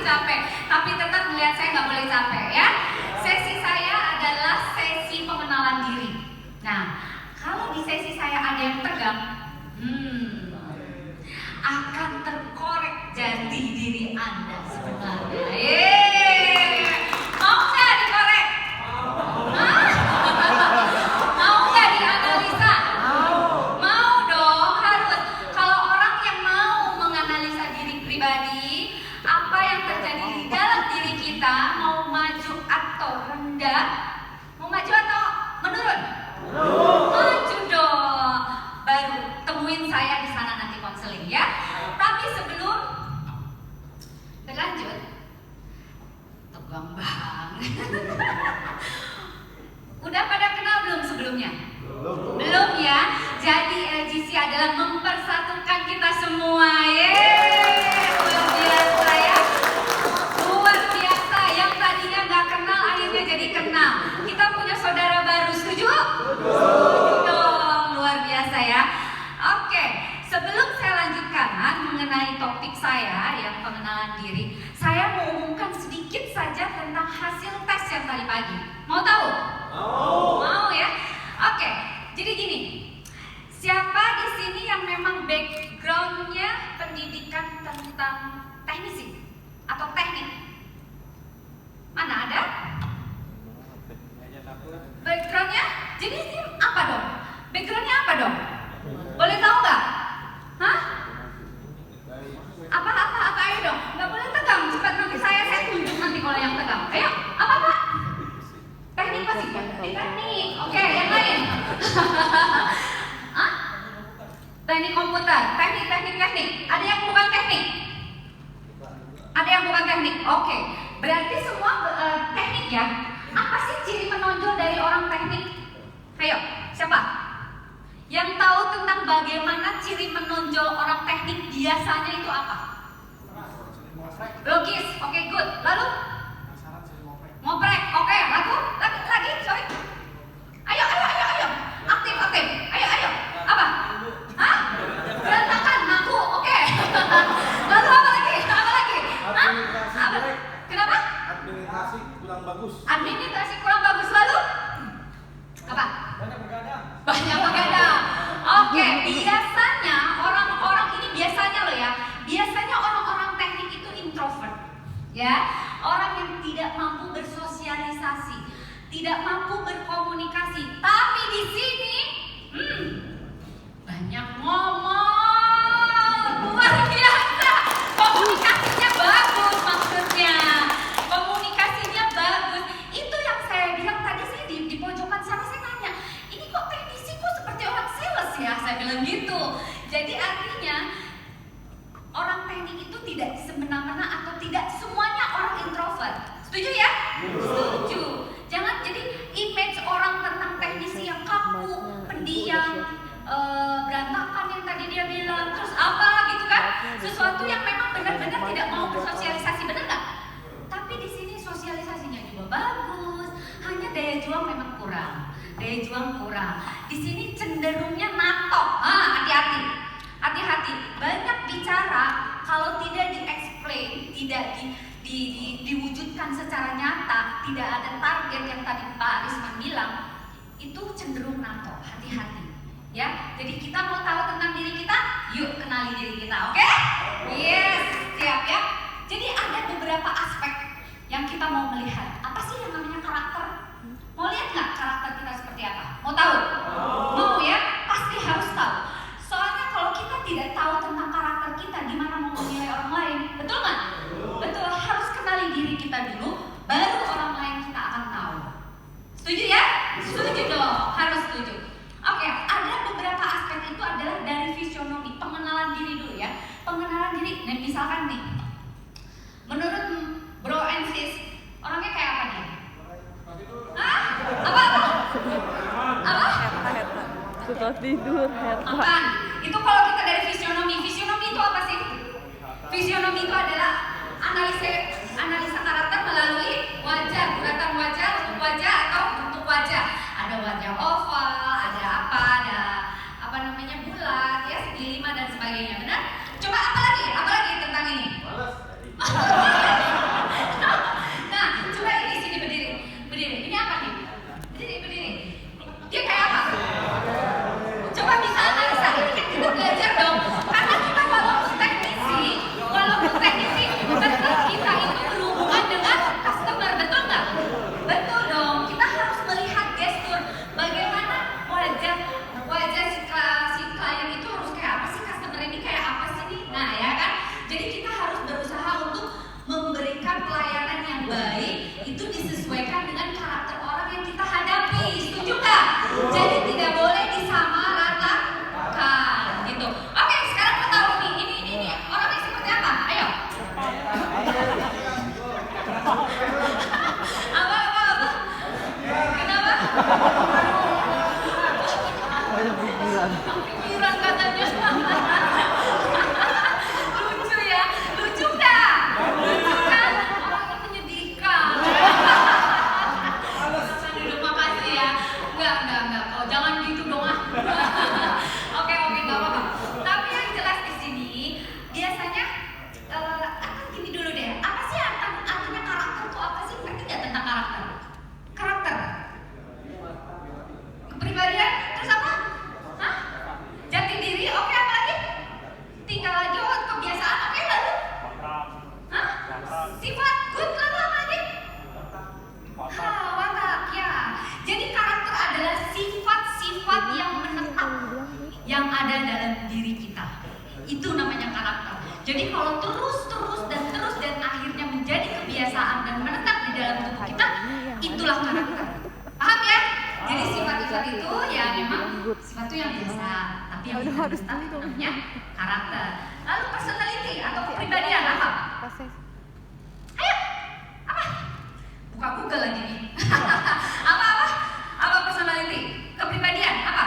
capek, tapi tetap melihat saya nggak boleh capek ya. Sesi saya adalah sesi pengenalan diri. Nah, kalau di sesi saya ada yang tegang, akan terkorek jati diri Anda sebenarnya. Mau nggak dikorek? Mau nggak dianalisa? Mau dong, harus. Kalau orang yang mau menganalisa diri pribadi, apa yang terjadi di dalam diri kita, mau maju atau rendah, mau maju atau menurun? Maju dong. Baru temuin saya di sana nanti konseling ya. Tapi sebelum berlanjut, tegang banget. Udah pada kenal belum sebelumnya? Belum ya. Jadi LGC adalah mempersatukan kita semua. Luar biasa ya. Luar biasa. Yang tadinya nggak kenal akhirnya jadi kenal. Kita punya saudara baru. Setuju? Setuju dong. Luar biasa ya. Oke. Sebelum saya lanjutkan mengenai topik saya yang pengenalan diri, saya mau umumkan sedikit saja tentang hasil tes yang tadi pagi. Mau tahu? Mau ya? Oke. Jadi gini, siapa di sini yang memang backgroundnya pendidikan tentang teknisi atau teknik? Mana ada? Backgroundnya? Jadi ini apa dong? Backgroundnya apa dong? Boleh tahu nggak? Hah? Apa ayo dong? Nggak boleh tegang, cepat nanti saya tunjuk nanti kalau yang tegang. Ayo, apa? Teknik pasti teknik. Oke, yang lain. Hah? Teknik komputer, teknik. Ada yang bukan teknik? Ada yang bukan teknik. Oke, berarti semua teknik ya. Apa sih ciri menonjol dari orang teknik? Ayo, siapa? Yang tahu tentang bagaimana ciri menonjol orang teknik biasanya itu apa? Logis, oke, good. Lalu? Ngoprek, oke. Lagi, sorry. Ayo. Aktif. Ayo. Apa? Hah? Berantakan, ngaku, oke. Lalu apa lagi? Hah? Apa? Kenapa? Administrasi kurang bagus. Administrasi kurang bagus, lalu? Apa? Banyak begadang. Oke, biasanya orang-orang ini biasanya orang-orang teknik itu introvert, ya, orang yang tidak mampu bersosialisasi, tidak mampu berkomunikasi. Tapi di sini, banyak ngomong, luar biasa. Komunikasinya bagus, maksudnya. Komunikasinya bagus. Itu yang saya bilang tadi sih di pojokan sana saya nanya, ini kok teknisi kok seperti orang sales ya? Saya bilang gitu. Jadi artinya orang teknik itu tidak semena-mena atau tidak semuanya orang introvert. Setuju ya? Setuju. Jangan jadi image orang tentang teknisi yang kaku, pendiam, berantakan yang tadi dia bilang, terus apa gitu kan? Sesuatu yang memang benar-benar tidak mau bersosialisasi, benar nggak? Tapi di sini sosialisasinya juga bagus, hanya daya juang memang kurang. Di sini cenderungnya natok. Hati-hati. Banyak bicara kalau tidak di-explain, tidak diwujudkan secara nyata, tidak ada target yang tadi Pak Risman bilang, itu cenderung natok. Hati-hati. Ya, jadi kita mau tahu tentang diri kita, yuk kenali diri kita, oke? Yes, siap ya. Jadi ada beberapa aspek yang kita mau melihat. Apa sih yang namanya karakter? Mau lihat nggak karakter kita seperti apa? Mau tahu? Mau ya? Pasti harus tahu. Soalnya kalau kita tidak tahu tentang karakter kita, gimana mau menilai orang lain? Betul nggak? Betul. Harus kenali diri kita dulu, baru orang lain kita akan tahu. Setuju ya? Setuju dong. Harus setuju. Oke, ada beberapa aspek itu adalah dari fisionomi, pengenalan diri dulu ya. Pengenalan diri. Dan misalkan nih, menurut Bro and Sis, orangnya kayak apa nih? Hah? Apa? Suka tidur, Apaan? Itu kalau kita dari fisionomi itu apa sih? Fisionomi itu adalah analisa karakter melalui wajah, guratan wajah, bentuk wajah atau bentuk wajah. Ada wajah oval, ada apa namanya bulat, ya segi lima dan sebagainya. Benar? Coba apa lagi tentang ini? Sifat good lalu apa lagi? Watak ya. Jadi karakter adalah sifat-sifat yang menetap yang ada dalam diri kita. Itu namanya karakter. Jadi kalau terus dan akhirnya menjadi kebiasaan dan menetap di dalam tubuh kita, itulah karakter. Paham ya? Jadi sifat-sifat itu ya memang sesuatu yang biasa, tapi yang menetap itu namanya karakter. Lalu personality atau kepribadian apa? Ayo, apa? Buka Google lagi nih. Apa personality? Kepribadian apa?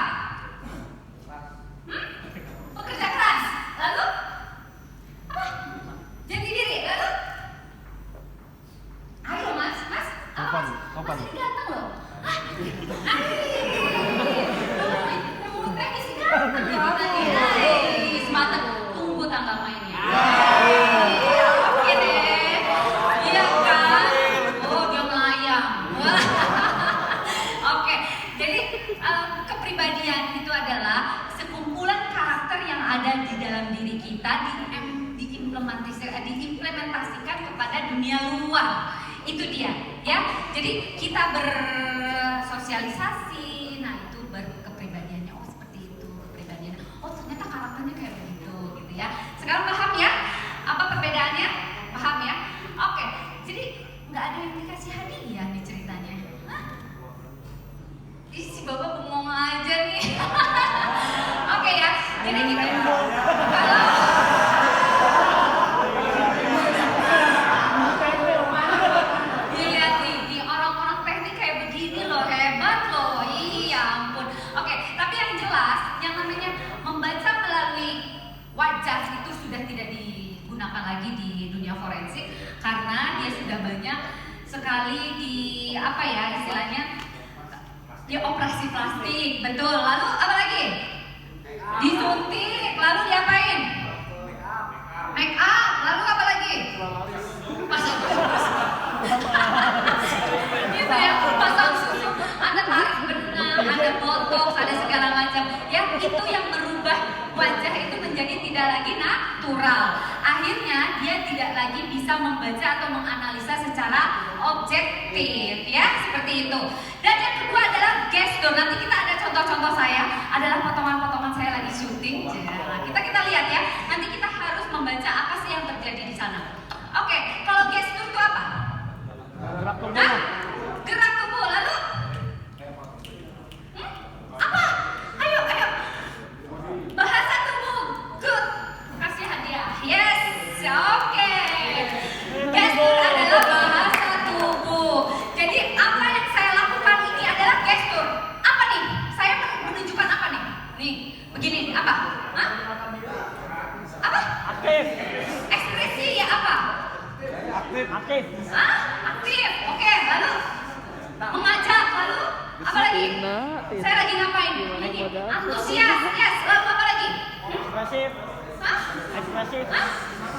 Pekerja keras. Lalu apa? Jati diri. Lalu ayo mas. Apa mas? Mas ini ganteng loh. Mulut teknis ganteng loh. Mantap. Tunggu tanggal mainnya. Oke deh. Iya kan? Oh dia melayang. Oke. Jadi kepribadian itu adalah sekumpulan karakter yang ada di dalam diri kita diimplementasikan kepada dunia luar. Itu dia, ya. Jadi kita bersosialisasi, nah itu kepribadiannya. Oh seperti itu kepribadiannya. Oh ternyata karakternya kayak begitu, gitu ya. Sekarang paham ya? Apa perbedaannya? Paham ya? Oke. Jadi nggak ada yang dikasih hadiah nih ceritanya. Hah? Ih, si bapak bengong aja nih. Oke ya. Jadi kita lihat nih orang-orang teknik kayak begini loh, hebat loh. Iya ampun. Oke, tapi yang jelas yang namanya membaca melalui wajah itu sudah tidak digunakan lagi di dunia forensik karena dia sudah banyak sekali di apa ya istilahnya dia operasi plastik, betul. Lalu apa lagi? Disuntik, lalu diapain? Make up, lalu apa lagi? Pasang susu. Gitu ya, pasang susu. Ada tarik benang, ada botox, ada segala macam. Ya, itu yang merubah wajah itu menjadi tidak lagi natural. Akhirnya dia tidak lagi bisa membaca atau menganalisa secara objektif, ya, seperti itu. Dan yang kedua adalah gestur. Nanti kita ada contoh-contoh saya, adalah potongan-potongan saya lagi syuting. Kita lihat ya. Nanti kita harus membaca apa sih yang terjadi di sana. Oke, kalau gestur itu apa? Gerak tubuh. Hah? Gerak tubuh. Lalu? Apa? Ayo. Bahasa tubuh. Good. Kasih hadiah. Yes. Oke. Gestur adalah bahasa tubuh. Jadi apa yang saya lakukan ini adalah gestur. Apa nih? Saya menunjukkan apa nih? Nih, begini. Apa? Hah? Apa? Aktif. Ekspresi ya apa? Aktif. Hah? Aktif. Oke, lalu mengajak, lalu apa lagi? Saya lagi ngapain? Ini antusias. Yes, lalu apa lagi? Ekspresif. Hah? Ekspresif. Hah?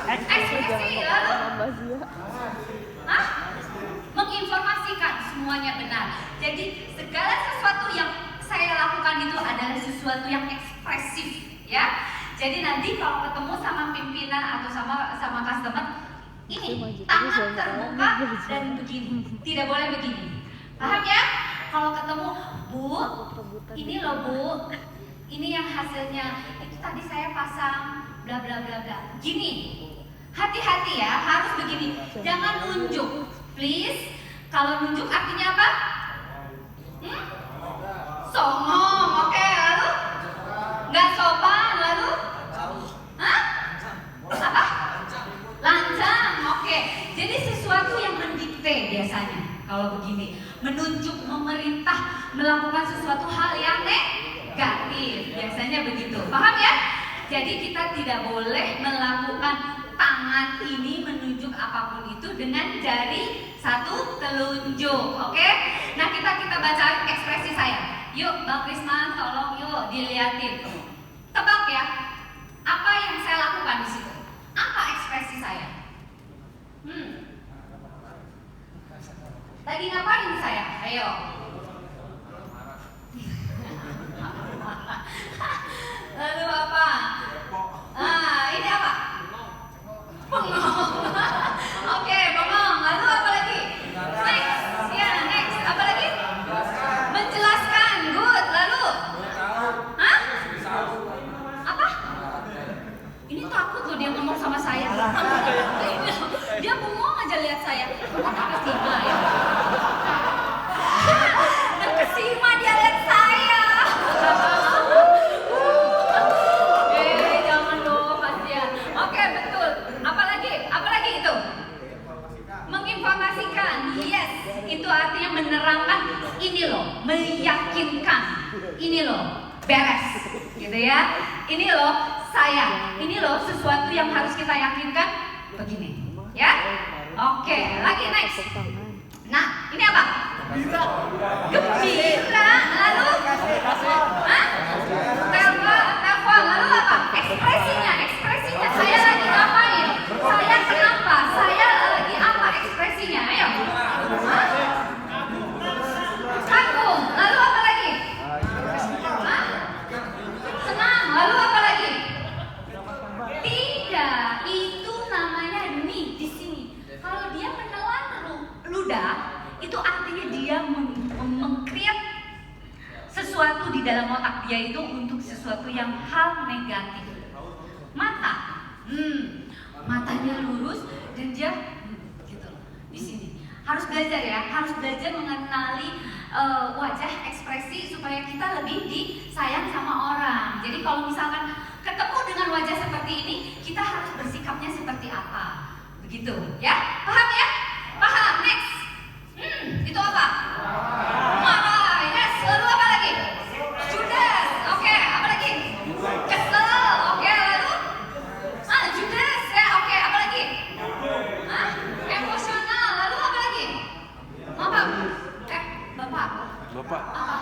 Ekspresi, lalu hah? Menginformasikan semuanya benar. Jadi segala sesuatu yang saya lakukan itu adalah sesuatu yang ekspresif, ya. Jadi nanti kalau ketemu sama pimpinan atau sama customer, ini tangan terbuka dan begini, tidak boleh begini. Paham ya? Kalau ketemu, Bu, ini loh Bu, ini yang hasilnya itu tadi saya pasang bla bla bla bla. Gini, hati-hati ya, harus begini. Jangan nunjuk, please. Kalau nunjuk artinya apa? Songong, oke. Lalu nggak sopan, lalu? Hah? Apa? Lancang, oke. Jadi sesuatu yang mendikte biasanya. Kalau begini, menunjuk, memerintah, melakukan sesuatu hal yang negatif, biasanya begitu. Paham ya? Jadi kita tidak boleh melakukan tangan ini menunjuk apapun itu dengan jari satu telunjuk, oke? Nah kita baca ekspresi saya. Yuk, Bang Krisman, tolong yuk dilihatin. Tebak ya, apa yang saya lakukan di situ? Apa ekspresi saya? Lagi ngapain saya? Ayo. Lalu apa? Ini apa? Bengong. Oke, bengong ini loh, meyakinkan, ini loh, beres, gitu ya. Ini loh, saya, ini loh sesuatu yang harus kita yakinkan, begini, ya. Oke, lagi next. Nah, ini apa? Gembira, lalu, hah? Telepon, lalu apa? Ekspresinya, saya lagi ngapain? Saya kenapa? Saya lagi apa ekspresinya? Ayo. Hah? Kagum, lalu apa lagi? Hah? Senang, lalu apa lagi? Tidak, itu namanya nih di sini. Kalau dia menelan ludah, itu artinya dia meng-create sesuatu di dalam otak dia itu untuk sesuatu yang hal negatif. Mata, matanya lurus dan dia gitu di sini. Harus belajar ya, harus belajar mengenali wajah, ekspresi supaya kita lebih disayang sama orang. Jadi kalau misalkan ketemu dengan wajah seperti ini, kita harus bersikapnya seperti apa? Begitu, ya? Paham ya? Paham. Next. Itu apa? Marah. Yes. Lalu apa lagi? Judes. Oke. Apa lagi? Kesel. Oke. Lalu? Judes. Ya. Oke. Apa lagi? Emosional. Lalu apa lagi? Bapak. Bapak. Apa?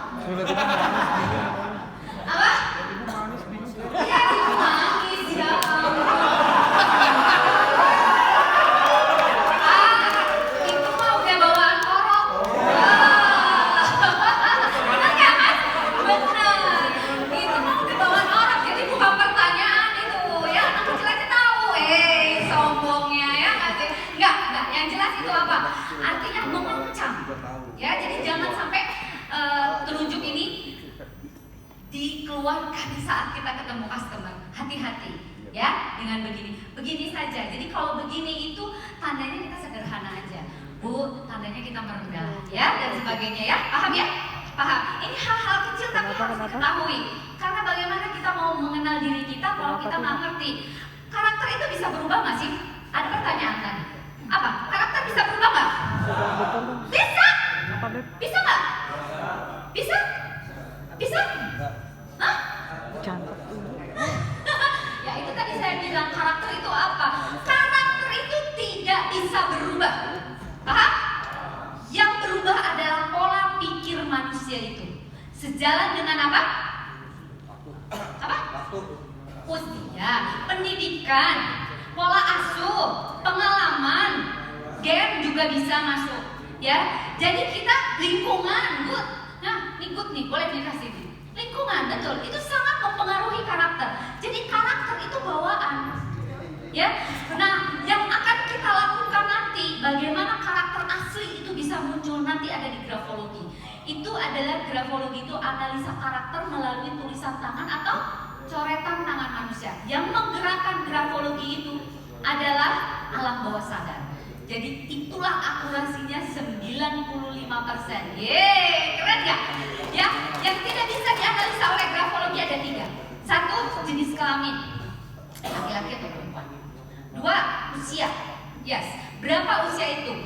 Apa? Iya, ibu manis ya. Itu mah udah bawaan orok. Benar nggak, Mas? Benar. Itu mah udah bawaan orok. Jadi bukan pertanyaan itu. Ya, anak kecil aja tahu. Sombongnya ya nggak sih? Nggak. Yang jelas itu apa? Artinya mengancam. Ya, jadi jangan sampai telunjuk ini dikeluarkan di saat kita ketemu customer. Hati-hati ya dengan begini saja. Jadi kalau begini itu tandanya kita sederhana aja, Bu, tandanya kita merendah ya, dan sebagainya ya. Paham ya? Paham. Ini hal-hal kecil tapi harus diketahui. Karena bagaimana kita mau mengenal diri kita kalau kita nggak ngerti. Karakter itu bisa berubah nggak sih? Ada pertanyaan tadi. Apa? Karakter bisa berubah nggak? Bisa. Bisa nggak? Bisa? Bisa? Hah? Ya itu tadi saya bilang, karakter itu apa? Karakter itu tidak bisa berubah. Paham? Yang berubah adalah pola pikir manusia itu. Sejalan dengan apa? Apa? Usia, pendidikan, pola asuh, pengalaman, game juga bisa masuk. Ya, jadi kita lingkungan, good. Nah, ini good nih, boleh dikasih nih. Lingkungan, betul, itu sangat mempengaruhi karakter. Jadi karakter itu bawaan. Ya, nah yang akan kita lakukan nanti, bagaimana karakter asli itu bisa muncul nanti ada di grafologi. Itu adalah grafologi itu analisa karakter melalui tulisan tangan atau coretan tangan manusia. Yang menggerakkan grafologi itu adalah alam bawah sadar. Jadi itulah akurasinya 95%. Yeay, keren gak? Ya, yang tidak bisa dianalisa oleh grafologi ada 3. 1, jenis kelamin, laki-laki atau perempuan. 2, usia. Yes, berapa usia itu?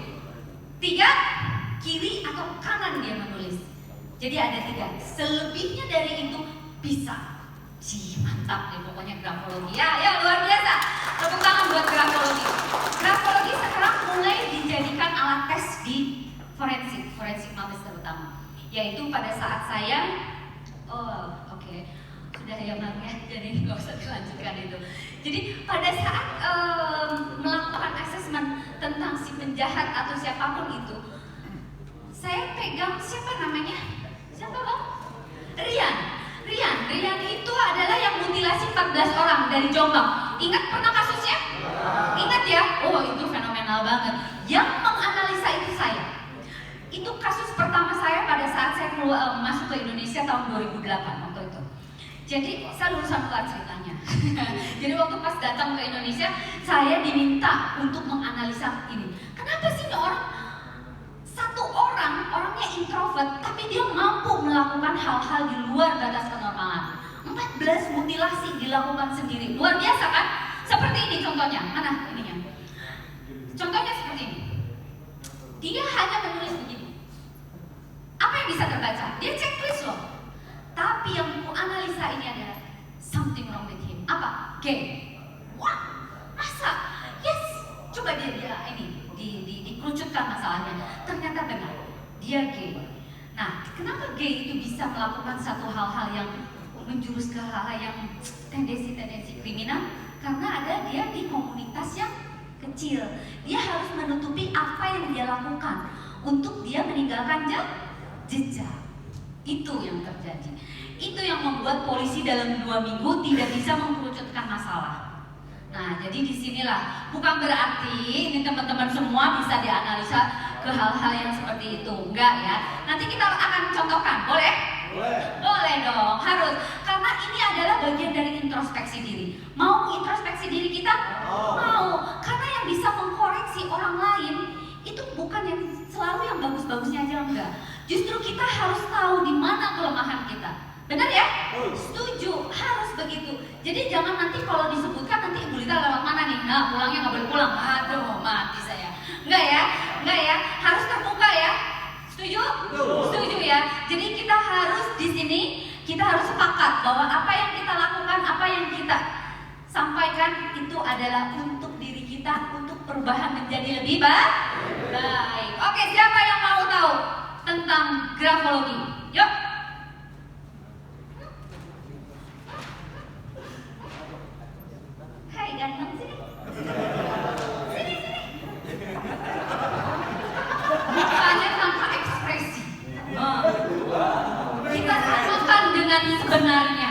3, kiri atau kanan dia menulis. Jadi ada 3. Selebihnya dari itu bisa. Mantap nih pokoknya grafologi. Ya luar biasa. Tepuk tangan buat grafologi. Grafologi sekarang mulai dijadikan alat tes di forensik mabes terutama. Yaitu pada saat saya, sudah ya Bang ya, jadi nggak usah dilanjutkan itu. Jadi pada saat melakukan asesmen tentang si penjahat atau siapapun itu, saya pegang siapa namanya? Siapa Bang? Rian itu adalah yang mutilasi 14 orang dari Jombang. Ingat pernah kasusnya? Ingat ya? Oh itu fenomenal banget. Yang menganalisa itu saya. Itu kasus pertama saya pada saat saya masuk ke Indonesia tahun 2008 waktu itu. Jadi saya lulusan luar ceritanya. Jadi waktu pas datang ke Indonesia, saya diminta untuk menganalisa ini. Kenapa sih satu orang orangnya introvert, tapi dia mampu melakukan hal-hal di luar batas kenormalan. 14 mutilasi dilakukan sendiri, luar biasa kan? Seperti ini contohnya, mana ininya? Contohnya seperti ini. Dia hanya menulis begini. Apa yang bisa dikerucutkan masalahnya. Ternyata benar, dia gay. Nah, kenapa gay itu bisa melakukan satu hal-hal yang menjurus ke hal-hal yang tendensi-tendensi kriminal? Karena ada dia di komunitas yang kecil. Dia harus menutupi apa yang dia lakukan untuk dia meninggalkan jejak. Itu yang terjadi. Itu yang membuat polisi dalam 2 minggu tidak bisa mengerucutkan masalah. Nah, jadi disinilah bukan berarti ini teman-teman semua bisa dianalisa ke hal-hal yang seperti itu, enggak ya. Nanti kita akan contohkan, boleh? Boleh dong, harus. Karena ini adalah bagian dari introspeksi diri. Mau introspeksi diri kita? Mau. Karena yang bisa mengkoreksi orang lain itu bukan yang selalu yang bagus-bagusnya aja, enggak. Justru kita harus tahu di mana kelemahan kita. Benar ya? Setuju, harus begitu. Jadi jangan nanti kalau disebutkan nanti Ibu Lita lewat mana nih? Nah, pulangnya nggak boleh pulang. Aduh, mati saya. Enggak ya? Enggak ya? Harus terbuka ya? Setuju? Setuju ya? Jadi kita harus di sini, kita harus sepakat bahwa apa yang kita lakukan, apa yang kita sampaikan itu adalah untuk diri kita, untuk perubahan menjadi lebih baik. Oke, siapa yang mau tahu tentang grafologi? Yuk. Hai ganteng, sini. Sini. Mukanya tanpa ekspresi. Kita samakan dengan sebenarnya.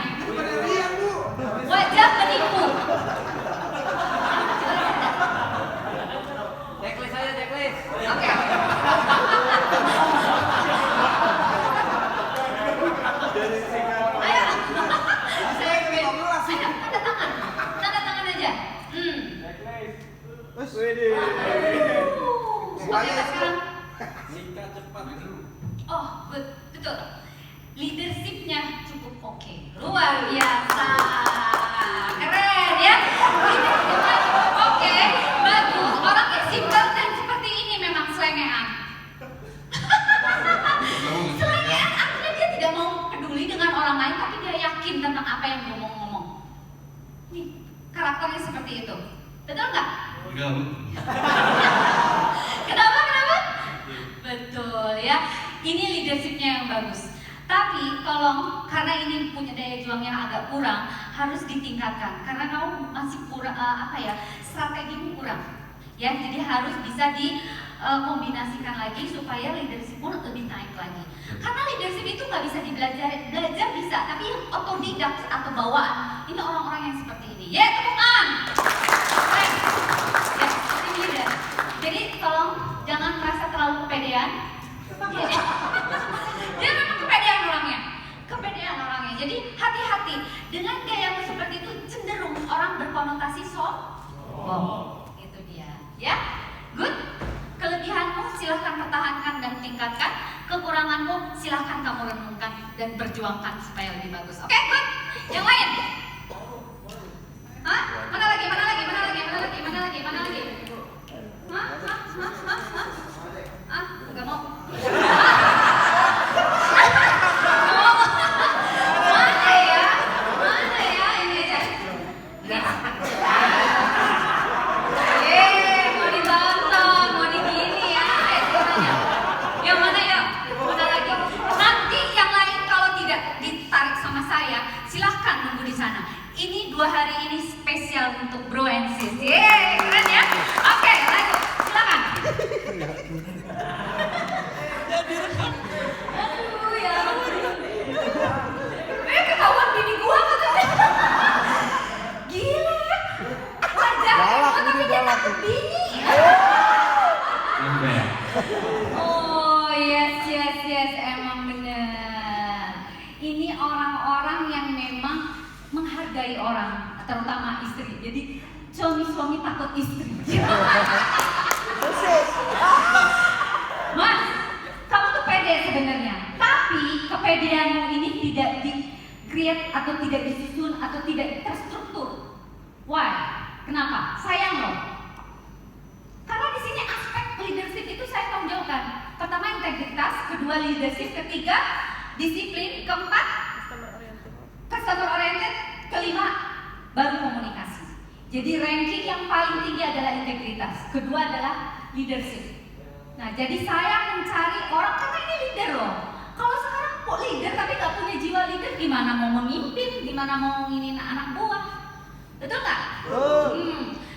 Wajah menipu. Checklist aja, checklist. Oke. Ayo. Ayo, tanda tangan aja. Oke, sekarang. Singkat cepat. Oh, betul. Leadershipnya cukup oke. Luar biasa. Keren ya. Leadershipnya cukup oke. Bagus. Orangnya simpel dan seperti ini memang selengean. Selengean artinya dia tidak mau peduli dengan orang lain, tapi dia yakin tentang apa yang dia mau ngomong. Nih, karakternya seperti itu. Betul nggak? Kenapa? Betul ya. Ini leadershipnya yang bagus. Tapi tolong, karena ini punya daya juang yang agak kurang, harus ditingkatkan. Karena kamu masih kurang, strategimu kurang. Ya, jadi harus bisa dikombinasikan lagi supaya leadershipmu lebih naik lagi. Karena leadership itu nggak bisa belajar bisa, tapi yang otodidak atau bawaan. Ini orang-orang yang seperti ini. Ya, temukan. Ya, seperti leader. Jadi tolong jangan merasa terlalu kepedean. Dia memang kepedean orangnya. Jadi hati-hati dengan gaya seperti itu, cenderung orang berkonotasi sombong. Itu dia, ya. Good. Kelebihanmu silahkan pertahankan dan tingkatkan. Kekuranganmu silahkan kamu renungkan dan berjuangkan supaya lebih bagus. Oke, good. Yang lain? Hah? Mana lagi? Hah? Enggak mau. Mana ya? Ini aja. Mau ditonton, mau digini ya. Yang mana ya? Mana lagi? Nanti yang lain kalau tidak ditarik sama saya, silahkan nunggu di sana. Ini 2 hari ini spesial untuk Bro and Sis. Yeay, keren ya? Oke, lanjut. Silakan. Aduh ya. Ketahuan bini gua katanya. Gila. Wajah tapi dia takut bini. Oh yes, emang bener. Ini orang-orang yang memang menghargai orang, terutama istri. Jadi suami takut istri. Mas, kamu tuh pede sebenarnya. Tapi kepedeanmu ini tidak di-create atau tidak disusun atau tidak terstruktur. Why? Kenapa? Sayang loh. Karena di sini aspek leadership itu saya tonjolkan. Pertama integritas, kedua leadership, ketiga disiplin, keempat customer oriented, kelima baru komunikasi. Jadi ranking yang paling tinggi adalah integritas, kedua adalah leadership. Nah, jadi saya mencari orang karena ini leader loh. Kalau sekarang kok leader tapi nggak punya jiwa leader, gimana mau memimpin, gimana mau nginin anak buah? Betul nggak?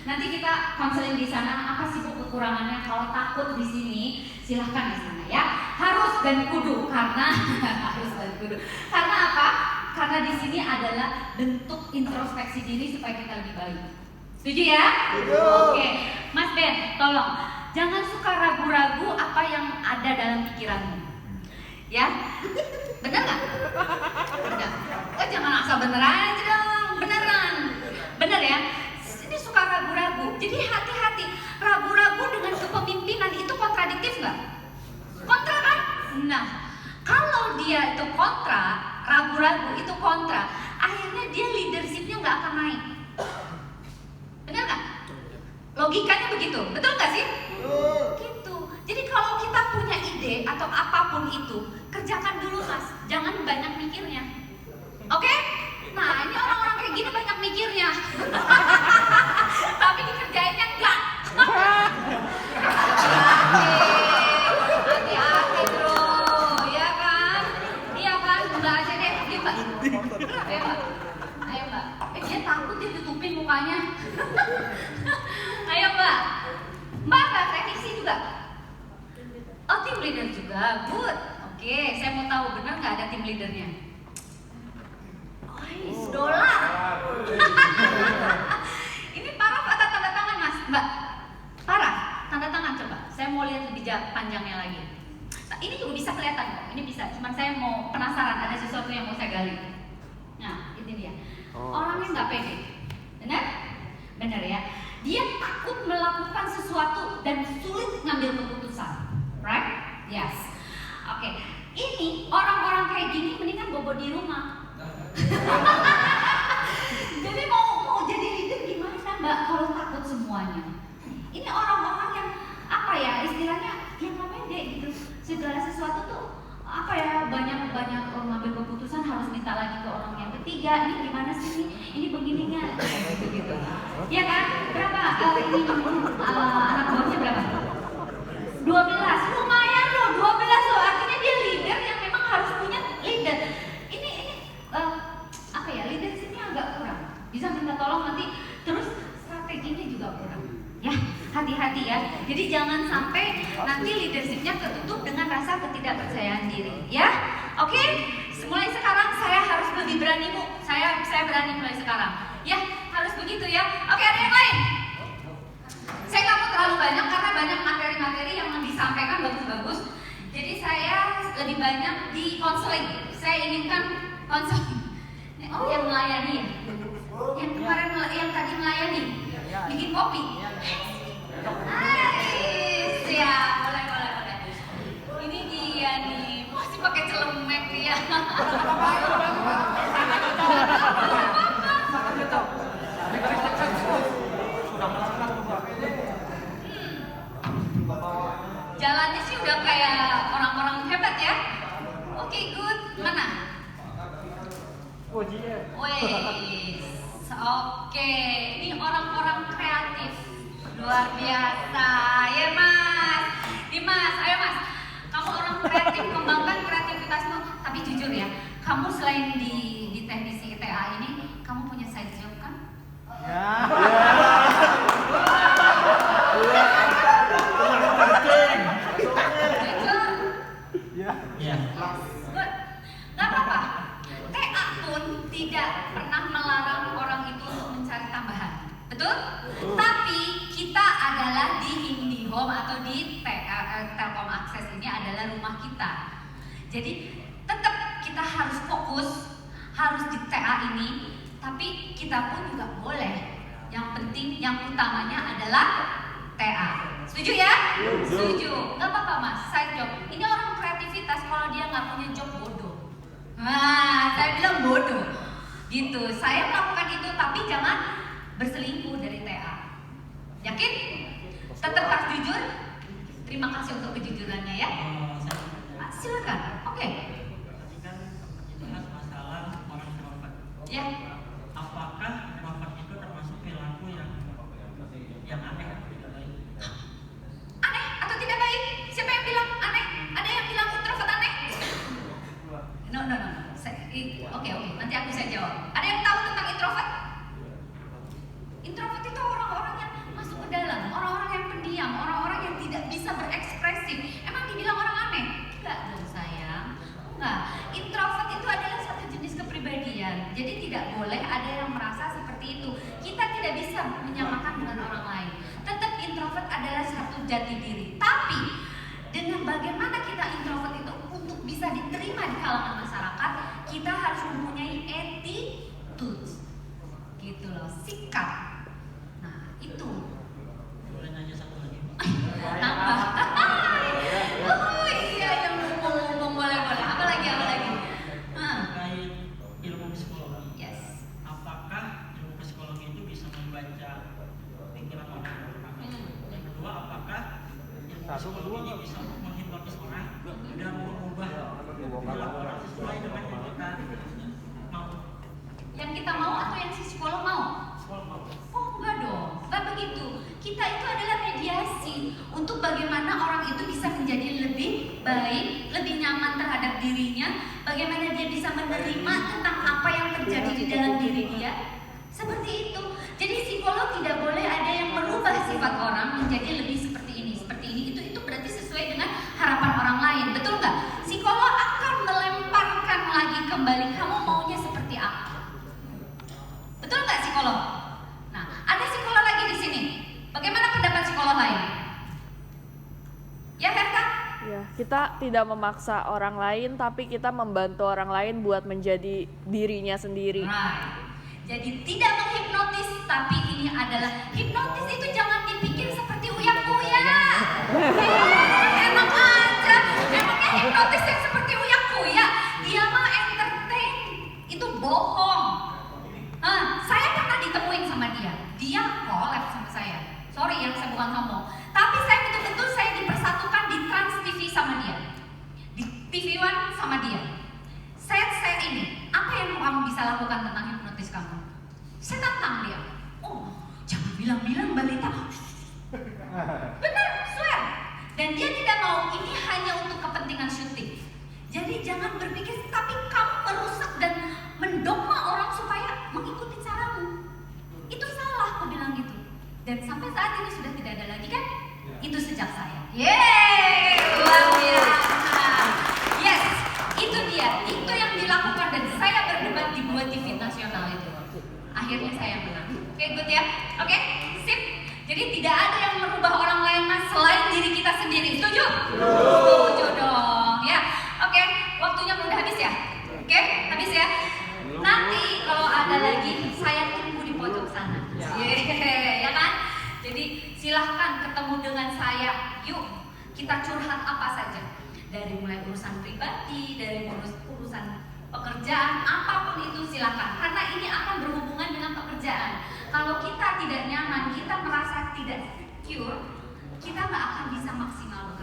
Nanti kita konseling di sana. Apa sih Bu kekurangannya? Kalau takut di sini, silahkan di sana ya. Harus dan kudu karena harus dan kudu. Karena apa? Karena di sini adalah bentuk introspeksi diri supaya kita lebih baik. Setuju ya? Oke, Mas Ben, tolong jangan suka ragu-ragu apa yang ada dalam pikiranmu. Ya, bener nggak? Bener. Oh, jangan asal bener aja dong, beneran. Bener ya? Ini suka ragu-ragu. Jadi hati-hati. Ragu-ragu dengan kepemimpinan itu kontradiktif nggak? Kontra kan? Nah, kalau dia itu kontra, ragu-ragu itu kontra, akhirnya dia leadershipnya nggak akan naik. Bener nggak? Logikanya begitu, betul nggak sih? Gitu. Jadi kalau kita punya ide atau apapun itu, kerjakan dulu Mas, jangan banyak mikirnya. Oke? Nah, ini orang-orang kayak gini banyak mikirnya, tapi dikerjainnya enggak. Hati-hati bro, ya kan? Iya kan? Mbak aja deh, dia Mbak. Ayo Mbak, ayo Mbak. Dia takut dia tutupin mukanya. Ayo Mbak. Mbak nggak teknisi juga? Oh, tim leader juga, good. Oke, saya mau tahu benar nggak ada tim leadernya? Oh, dolar. Ini paraf atau tanda tangan Mas? Mbak, paraf, tanda tangan coba. Saya mau lihat lebih panjangnya lagi. Nah, ini juga bisa kelihatan kok. Ini bisa, cuman saya mau penasaran ada sesuatu yang mau saya gali. Nah, ini dia. Orangnya nggak pede, benar? Benar ya. Dia takut melakukan sesuatu dan sulit ngambil keputusan, right? Yes. Oke. Ini orang-orang kayak gini mendingan bobo di rumah. Jadi mau jadi leader gimana Mbak kalau takut semuanya? Ini orang-orang yang apa ya istilahnya yang nggak pede gitu. Segala sesuatu tuh apa ya banyak ngambil keputusan harus minta lagi ke orang yang ketiga. Ini gimana sih ini begininya gitu. Ya kan? Berapa ini anak buahnya berapa? 12. Lumayan loh 12 loh. Artinya dia leader yang memang harus punya leader. Ini apa ya leadershipnya agak kurang. Bisa minta tolong nanti terus strateginya juga kurang. Ya, hati-hati ya. Jadi jangan sampai nanti leadershipnya ketutup dengan rasa ketidakpercayaan diri. Ya, oke? Mulai sekarang saya harus lebih berani Bu. Saya berani mulai sekarang. Ya, harus begitu ya. Oke, ada yang lain? Saya nggak mau terlalu banyak karena banyak materi-materi yang disampaikan bagus-bagus. Jadi saya lebih banyak di konseling. Saya inginkan konseling. Oh, yang melayani ya? Yang kemarin yang tadi melayani, bikin kopi. Nice, ya, boleh. Ini dia nih, masih pakai celemek dia. Jalannya sih udah kayak orang-orang hebat ya. Oke, good. Mana? Wih, oke. Ini orang-orang kreatif, luar biasa. Ya Mas, Dimas, ayo Mas. Kamu orang kreatif, kembangkan kreativitasmu. Tapi jujur ya, kamu selain di teknisi ITA ini, kamu punya side job kan? Good. Gak apa-apa. TA pun tidak pernah melarang orang itu untuk mencari tambahan. Betul? Tapi kita adalah di IndiHome atau di Telkom Akses ini adalah rumah kita. Jadi tetap kita harus fokus, harus di TA ini. Tapi kita pun juga boleh. Yang penting, yang utamanya adalah TA. Setuju ya? Setuju. Gak apa-apa Mas, side job. Ini orang kreativitas, kalau dia nggak punya job bodoh. Nah, saya bilang bodoh. Gitu. Saya melakukan itu, tapi jangan berselingkuh dari TA. Yakin? Tetap harus jujur. Terima kasih untuk kejujurannya ya. Silakan. Oke. Tadi kan dibahas masalah orang introvert. Ya. Apakah introvert itu termasuk perilaku yang aneh atau tidak baik? Aneh atau tidak baik? jati diri. Tapi dengan bagaimana kita introvert itu untuk bisa diterima di kalangan masyarakat, kita harus mempunyai attitude, gitu loh, sikap. Nah itu. Boleh nanya satu lagi? Nambah. Oh iya, yang ngomong boleh. Apa lagi? Terkait ilmu psikologi. Yes. Apakah ilmu psikologi itu bisa membaca pikiran orang? Yang kedua, apakah ilmu psikologi ini bisa menghipnotis orang dan mengubah perilaku orang sesuai dengan yang kita mau? Yang kita mau atau yang si psikolog mau? Psikolog mau. Oh enggak dong, enggak begitu. Kita itu adalah mediasi untuk bagaimana orang itu bisa menjadi lebih baik, lebih nyaman terhadap dirinya, bagaimana dia bisa menerima tentang apa yang terjadi di dalam diri dia. Seperti itu. Jadi psikolog tidak boleh ada yang merubah sifat orang menjadi lebih seperti ini, itu berarti sesuai dengan harapan orang lain, betul nggak? Psikolog akan melemparkan lagi kembali, kamu maunya seperti apa? Betul nggak psikolog? Nah, ada psikolog lagi di sini. Bagaimana pendapat psikolog lain? Ya, Herta? Ya, kita tidak memaksa orang lain, tapi kita membantu orang lain buat menjadi dirinya sendiri. Right. Jadi tidak menghipnotis, tapi ini adalah hipnotis itu jangan dipikir seperti uya-kuya. Emang aja, emangnya hipnotis yang seperti uya-kuya? Dia mah entertain, itu bohong. Saya pernah ditemuin sama dia collab sama saya. Sorry ya, saya bukan sombong. Tapi saya betul-betul saya dipersatukan di Trans TV sama dia, di TV One sama dia. Saya ini, apa yang kamu bisa lakukan tentang hipnotis kamu? Saya tantang dia. Oh, jangan bilang-bilang balita. Benar, swear. Dan dia tidak mau, ini hanya untuk kepentingan syuting. Jadi jangan berpikir, tapi kamu merusak dan mendogma orang supaya mengikuti caramu. Itu salah, aku bilang gitu. Dan sampai saat ini sudah tidak ada lagi kan? Itu sejak saya. Yeay, luar biasa. Yes, itu dia. Itu yang dilakukan dan saya berdebat di 2 TV nasional itu. Akhirnya saya menang. Oke, good ya? Oke, sip. Jadi tidak ada yang merubah orang lain mas selain diri kita sendiri. Setuju? Setuju dong. Ya, oke. Waktunya udah habis ya? Oke, habis ya? Nanti kalau ada lagi saya tunggu di pojok sana. Yeay, ya kan? Jadi silahkan ketemu dengan saya. Yuk, kita curhat apa saja. Dari mulai urusan pribadi, dari urusan pekerjaan, apapun itu silakan. Karena ini akan berhubungan dengan pekerjaan. Kalau kita tidak nyaman, kita merasa tidak secure, kita nggak akan bisa maksimal.